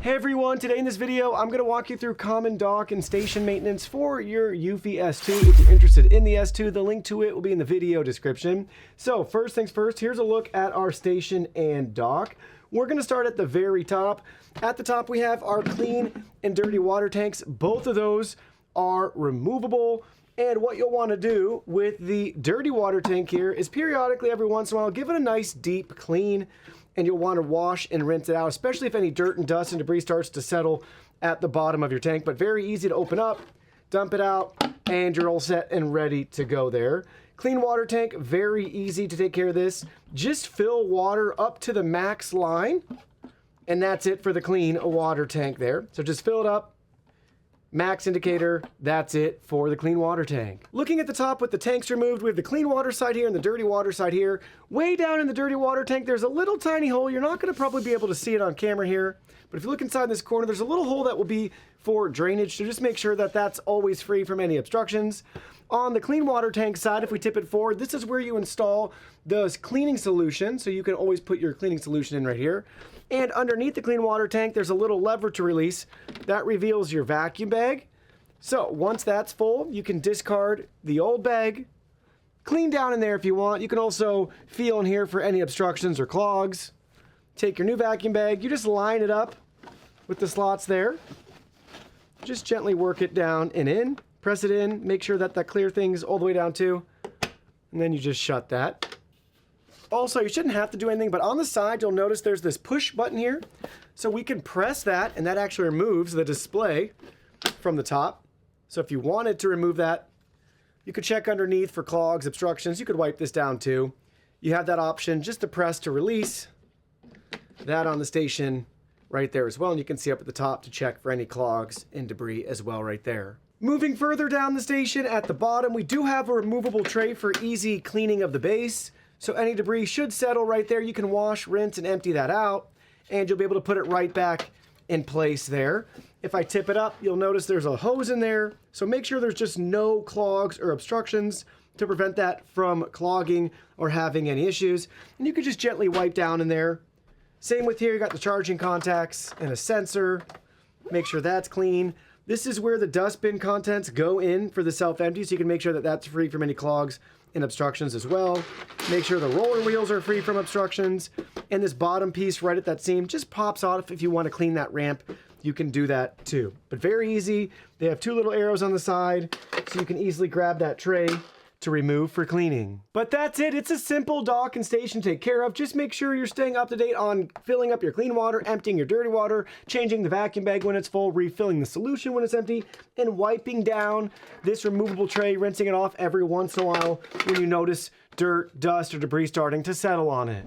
Hey everyone, today in this video, I'm going to walk you through common dock and station maintenance for your eufy S2. If you're interested in the S2, the link to it will be in the video description. So first things first, here's a look at our station and dock. We're going to start at the very top. At the top, we have our clean and dirty water tanks. Both of those are removable. And what you'll want to do with the dirty water tank here is periodically, every once in a while, give it a nice deep clean. And you'll want to wash and rinse it out, especially if any dirt and dust and debris starts to settle at the bottom of your tank. But very easy to open up, dump it out, and you're all set and ready to go there. Clean water tank, very easy to take care of this. Just fill water up to the max line, and that's it for the clean water tank there. So just fill it up. Max indicator, that's it for the clean water tank. Looking at the top with the tanks removed, we have the clean water side here and the dirty water side here. Way down in the dirty water tank, there's a little tiny hole. You're not going to probably be able to see it on camera here, but if you look inside this corner, there's a little hole that will be for drainage, so just make sure that that's always free from any obstructions. On the clean water tank side, if we tip it forward, this is where you install the cleaning solution, so you can always put your cleaning solution in right here. And underneath the clean water tank, there's a little lever to release. That reveals your vacuum bag. So once that's full, you can discard the old bag, clean down in there if you want. You can also feel in here for any obstructions or clogs. Take your new vacuum bag, you just line it up with the slots there. Just gently work it down and in, press it in, make sure that that clear thing's all the way down too, and then you just shut that. Also, you shouldn't have to do anything, but on the side, you'll notice there's this push button here. So we can press that, and that actually removes the display from the top. So if you wanted to remove that, you could check underneath for clogs, obstructions. You could wipe this down too. You have that option just to press to release that on the station right there as well. And you can see up at the top to check for any clogs and debris as well right there. Moving further down the station, at the bottom, we do have a removable tray for easy cleaning of the base. So any debris should settle right there. You can wash, rinse, and empty that out, and you'll be able to put it right back in place there. If I tip it up, you'll notice there's a hose in there. So make sure there's just no clogs or obstructions to prevent that from clogging or having any issues. And you can just gently wipe down in there. Same with here, you got the charging contacts and a sensor. Make sure that's clean. This is where the dustbin contents go in for the self-empty, so you can make sure that that's free from any clogs and obstructions as well. Make sure the roller wheels are free from obstructions. And this bottom piece right at that seam just pops off. If you want to clean that ramp, you can do that too. But very easy. They have two little arrows on the side, so you can easily grab that tray to remove for cleaning. But that's it. It's a simple dock and station to take care of. Just make sure you're staying up to date on filling up your clean water, emptying your dirty water, changing the vacuum bag when it's full, refilling the solution when it's empty, and wiping down this removable tray, rinsing it off every once in a while when you notice dirt, dust, or debris starting to settle on it.